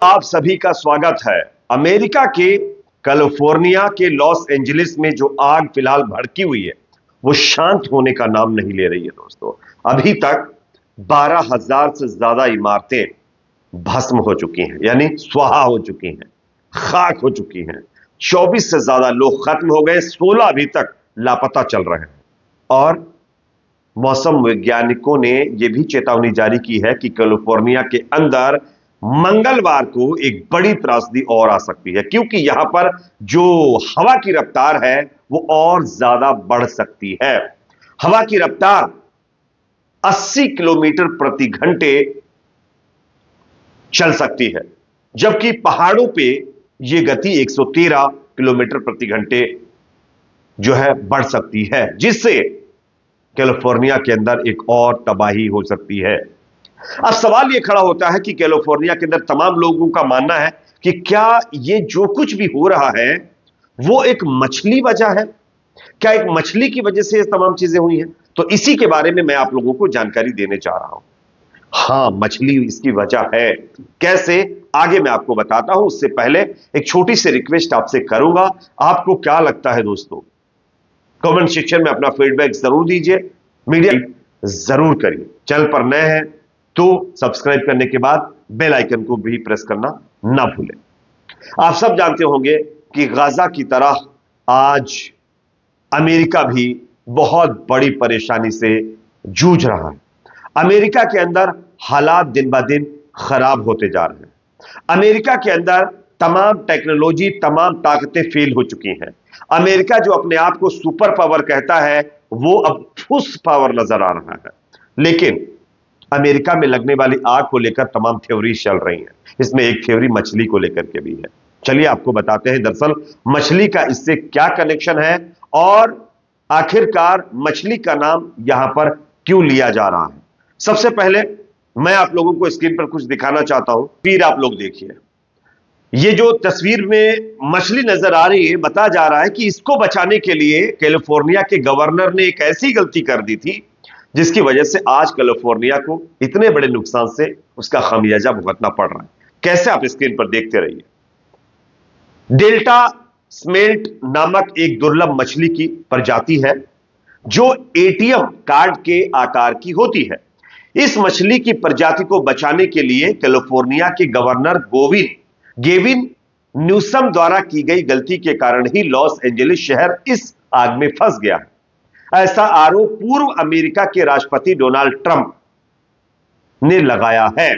आप सभी का स्वागत है। अमेरिका के कैलिफोर्निया के लॉस एंजलिस में जो आग फिलहाल भड़की हुई है वो शांत होने का नाम नहीं ले रही है। दोस्तों, अभी तक 12,000 से ज्यादा इमारतें भस्म हो चुकी हैं, यानी स्वाहा हो चुकी हैं, खाक हो चुकी हैं। 24 से ज्यादा लोग खत्म हो गए, 16 अभी तक लापता चल रहे हैं। और मौसम वैज्ञानिकों ने यह भी चेतावनी जारी की है कि कैलिफोर्निया के अंदर मंगलवार को एक बड़ी त्रासदी और आ सकती है, क्योंकि यहां पर जो हवा की रफ्तार है वो और ज्यादा बढ़ सकती है। हवा की रफ्तार 80 किलोमीटर प्रति घंटे चल सकती है, जबकि पहाड़ों पे यह गति 113 किलोमीटर प्रति घंटे जो है बढ़ सकती है, जिससे कैलिफोर्निया के अंदर एक और तबाही हो सकती है। अब सवाल यह खड़ा होता है कि कैलिफोर्निया के अंदर तमाम लोगों का मानना है कि क्या यह जो कुछ भी हो रहा है वो एक मछली वजह है? क्या एक मछली की वजह से ये तमाम चीजें हुई हैं? तो इसी के बारे में मैं आप लोगों को जानकारी देने चाह रहा हूं। हां, मछली इसकी वजह है। कैसे, आगे मैं आपको बताता हूं। उससे पहले एक छोटी सी रिक्वेस्ट आपसे करूंगा। आपको क्या लगता है दोस्तों? कमेंट सेक्शन में अपना फीडबैक जरूर दीजिए, मीडिया जरूर करिए। चैनल पर नए हैं तो सब्सक्राइब करने के बाद बेल आइकन को भी प्रेस करना ना भूलें। आप सब जानते होंगे कि गाजा की तरह आज अमेरिका भी बहुत बड़ी परेशानी से जूझ रहा है। अमेरिका के अंदर हालात दिन ब दिन खराब होते जा रहे हैं। अमेरिका के अंदर तमाम टेक्नोलॉजी, तमाम ताकतें फेल हो चुकी हैं। अमेरिका जो अपने आप को सुपर पावर कहता है वो अब फुस पावर नजर आ रहा है। लेकिन अमेरिका में लगने वाली आग को लेकर तमाम थ्योरी चल रही हैं। इसमें एक थ्योरी मछली को लेकर के भी है। चलिए आपको बताते हैं दरअसल मछली का इससे क्या कनेक्शन है और आखिरकार मछली का नाम यहां पर क्यों लिया जा रहा है। सबसे पहले मैं आप लोगों को स्क्रीन पर कुछ दिखाना चाहता हूं, फिर आप लोग देखिए। यह जो तस्वीर में मछली नजर आ रही है, बताया जा रहा है कि इसको बचाने के लिए कैलिफोर्निया के गवर्नर ने एक ऐसी गलती कर दी थी जिसकी वजह से आज कैलिफोर्निया को इतने बड़े नुकसान से उसका खामियाजा भुगतना पड़ रहा है। कैसे, आप स्क्रीन पर देखते रहिए। डेल्टा स्मेल्ट नामक एक दुर्लभ मछली की प्रजाति है जो एटीएम कार्ड के आकार की होती है। इस मछली की प्रजाति को बचाने के लिए कैलिफोर्निया के गवर्नर गेविन न्यूसम द्वारा की गई गलती के कारण ही लॉस एंजलिस शहर इस आग में फंस गया है। ऐसा आरोप पूर्व अमेरिका के राष्ट्रपति डोनाल्ड ट्रंप ने लगाया है।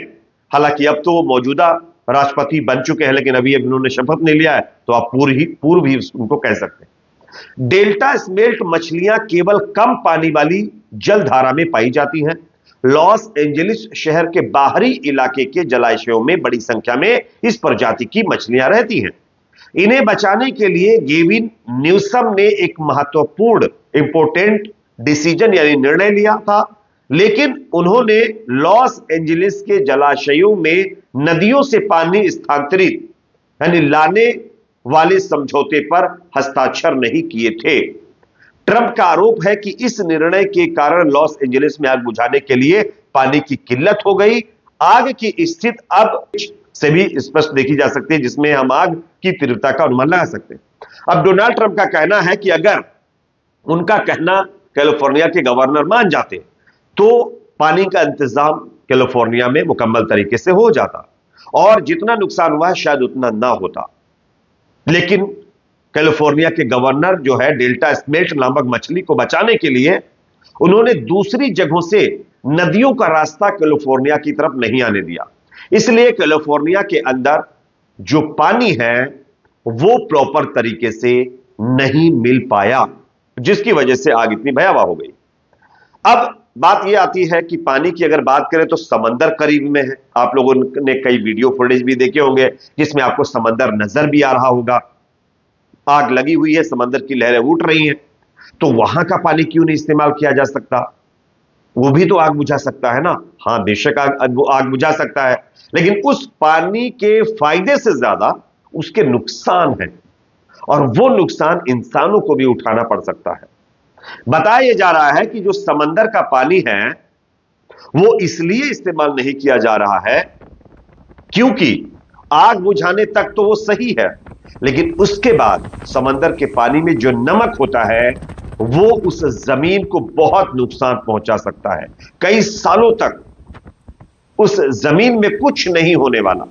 हालांकि अब तो वो मौजूदा राष्ट्रपति बन चुके हैं, लेकिन अभी उन्होंने शपथ नहीं लिया है, तो आप पूर्व ही उनको कह सकते हैं। डेल्टा स्मेल्ट मछलियां केवल कम पानी वाली जलधारा में पाई जाती हैं। लॉस एंजलिस शहर के बाहरी इलाके के जलाशयों में बड़ी संख्या में इस प्रजाति की मछलियां रहती हैं। इन्हें बचाने के लिए गेविन न्यूसम ने एक महत्वपूर्ण इंपोर्टेंट डिसीजन यानी निर्णय लिया था, लेकिन उन्होंने लॉस एंजलिस के जलाशयों में नदियों से पानी स्थानांतरित यानी लाने वाले समझौते पर हस्ताक्षर नहीं किए थे। ट्रंप का आरोप है कि इस निर्णय के कारण लॉस एंजलिस में आग बुझाने के लिए पानी की किल्लत हो गई। आग की स्थिति अब से भी स्पष्ट देखी जा सकती है, जिसमें हम आग की तीव्रता का अनुमान लगा सकते हैं। अब डोनाल्ड ट्रंप का कहना है कि अगर उनका कहना कैलिफोर्निया के गवर्नर मान जाते तो पानी का इंतजाम कैलिफोर्निया में मुकम्मल तरीके से हो जाता और जितना नुकसान हुआ है शायद उतना ना होता। लेकिन कैलिफोर्निया के गवर्नर जो है डेल्टा स्मेल्ट नामक मछली को बचाने के लिए उन्होंने दूसरी जगहों से नदियों का रास्ता कैलिफोर्निया की तरफ नहीं आने दिया। इसलिए कैलिफोर्निया के अंदर जो पानी है वो प्रॉपर तरीके से नहीं मिल पाया, जिसकी वजह से आग इतनी भयावह हो गई। अब बात यह आती है कि पानी की अगर बात करें तो समंदर करीब में है। आप लोगों ने कई वीडियो फुटेज भी देखे होंगे जिसमें आपको समंदर नजर भी आ रहा होगा। आग लगी हुई है, समंदर की लहरें उठ रही हैं, तो वहां का पानी क्यों नहीं इस्तेमाल किया जा सकता? वो भी तो आग बुझा सकता है ना। हां, बेशक आग बुझा सकता है, लेकिन उस पानी के फायदे से ज्यादा उसके नुकसान हैं और वो नुकसान इंसानों को भी उठाना पड़ सकता है। बताया जा रहा है कि जो समंदर का पानी है वो इसलिए इस्तेमाल नहीं किया जा रहा है क्योंकि आग बुझाने तक तो वो सही है, लेकिन उसके बाद समंदर के पानी में जो नमक होता है वो उस जमीन को बहुत नुकसान पहुंचा सकता है। कई सालों तक उस जमीन में कुछ नहीं होने वाला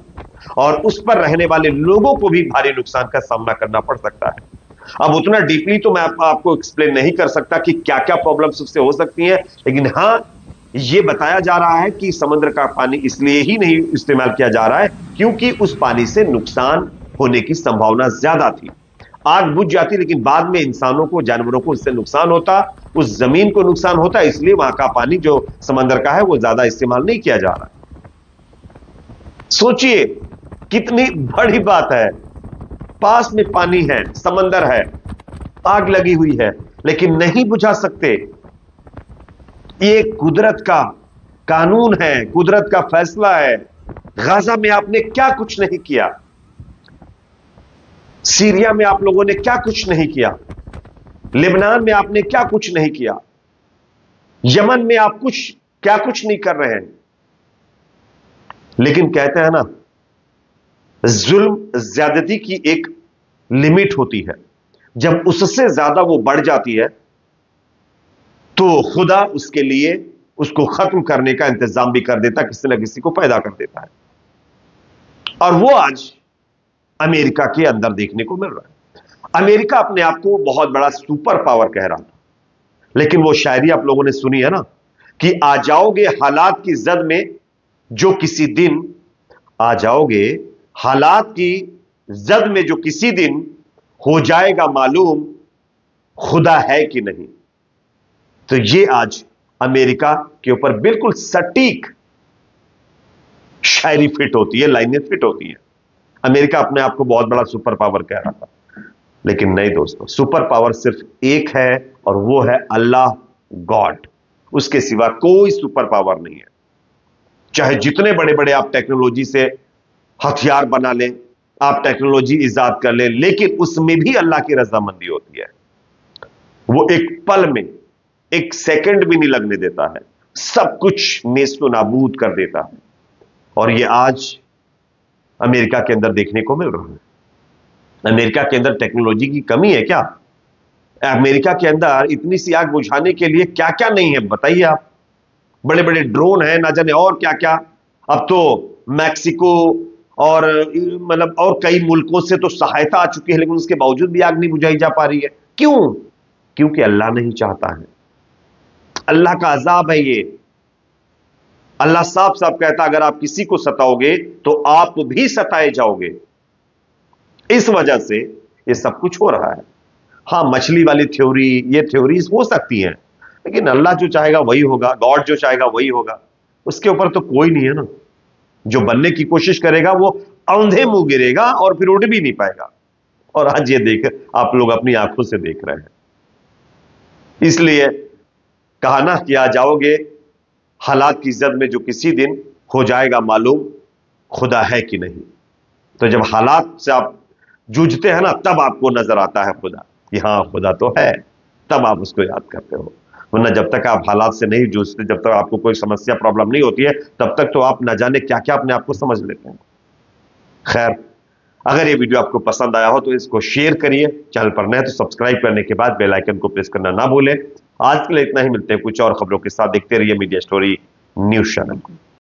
और उस पर रहने वाले लोगों को भी भारी नुकसान का सामना करना पड़ सकता है। अब उतना डीपली तो मैं आपको एक्सप्लेन नहीं कर सकता कि क्या क्या प्रॉब्लम्स उससे हो सकती हैं, लेकिन हां, यह बताया जा रहा है कि समुद्र का पानी इसलिए ही नहीं इस्तेमाल किया जा रहा है क्योंकि उस पानी से नुकसान होने की संभावना ज्यादा थी। आग बुझ जाती लेकिन बाद में इंसानों को, जानवरों को इससे नुकसान होता, उस जमीन को नुकसान होता, इसलिए वहां का पानी जो समंदर का है वो ज्यादा इस्तेमाल नहीं किया जा रहा। सोचिए कितनी बड़ी बात है, पास में पानी है, समंदर है, आग लगी हुई है, लेकिन नहीं बुझा सकते। ये कुदरत का कानून है, कुदरत का फैसला है। गाजा में आपने क्या कुछ नहीं किया, सीरिया में आप लोगों ने क्या कुछ नहीं किया, लेबनान में आपने क्या कुछ नहीं किया, यमन में आप क्या कुछ नहीं कर रहे हैं। लेकिन कहते हैं ना, जुल्म ज्यादती की एक लिमिट होती है, जब उससे ज्यादा वो बढ़ जाती है तो खुदा उसके लिए उसको खत्म करने का इंतजाम भी कर देता, किसी ना किसी को पैदा कर देता है। और वो आज अमेरिका के अंदर देखने को मिल रहा है। अमेरिका अपने आप को बहुत बड़ा सुपर पावर कह रहा था, लेकिन वो शायरी आप लोगों ने सुनी है ना कि आ जाओगे हालात की जद में जो किसी दिन, आ जाओगे हालात की जद में जो किसी दिन हो जाएगा मालूम खुदा है कि नहीं। तो ये आज अमेरिका के ऊपर बिल्कुल सटीक शायरी फिट होती है, लाइनें फिट होती है। अमेरिका अपने आप को बहुत बड़ा सुपर पावर कह रहा था, लेकिन नहीं दोस्तों, सुपर पावर सिर्फ एक है और वो है अल्लाह, गॉड। उसके सिवा कोई सुपर पावर नहीं है। चाहे जितने बड़े बड़े आप टेक्नोलॉजी से हथियार बना लें, आप टेक्नोलॉजी इजाद कर लें, लेकिन उसमें भी अल्लाह की रजामंदी होती है। वो एक पल में, एक सेकंड भी नहीं लगने देता है, सब कुछ नेस्तो नाबूद कर देता है। और ये आज अमेरिका के अंदर देखने को मिल रहा है। अमेरिका के अंदर टेक्नोलॉजी की कमी है क्या? अमेरिका के अंदर इतनी सी आग बुझाने के लिए क्या क्या नहीं है बताइए आप। बड़े बड़े ड्रोन हैं, ना जाने और क्या क्या। अब तो मैक्सिको और मतलब और कई मुल्कों से तो सहायता आ चुकी है, लेकिन उसके बावजूद भी आग नहीं बुझाई जा पा रही है। क्यों? क्योंकि अल्लाह नहीं चाहता है। अल्लाह का अजाब है ये। अल्लाह साफ साफ कहता है, अगर आप किसी को सताओगे तो आप भी सताए जाओगे। इस वजह से ये सब कुछ हो रहा है। हां, मछली वाली थ्योरी, ये थ्योरीज हो सकती हैं, लेकिन अल्लाह जो चाहेगा वही होगा, गॉड जो चाहेगा वही होगा। उसके ऊपर तो कोई नहीं है ना। जो बनने की कोशिश करेगा वो औंधे मुंह गिरेगा और फिर उठ भी नहीं पाएगा। और आज ये देख आप लोग अपनी आंखों से देख रहे हैं। इसलिए कहा ना कि आ जाओगे हालात की जद में जो किसी दिन हो जाएगा मालूम खुदा है कि नहीं। तो जब हालात से आप जूझते हैं ना, तब आपको नजर आता है खुदा, कि हां खुदा तो है, तब आप उसको याद करते हो। वरना जब तक आप हालात से नहीं जूझते, जब तक आपको कोई समस्या, प्रॉब्लम नहीं होती है, तब तक तो आप न जाने क्या क्या अपने आप को समझ लेते हैं। खैर, अगर ये वीडियो आपको पसंद आया हो तो इसको शेयर करिए। चैनल पर नए तो सब्सक्राइब करने के बाद बेल आइकन को प्रेस करना ना भूलें। आज के लिए इतना ही, मिलते हैं कुछ और खबरों के साथ। देखते रहिए मीडिया स्टोरी न्यूज़ चैनल को।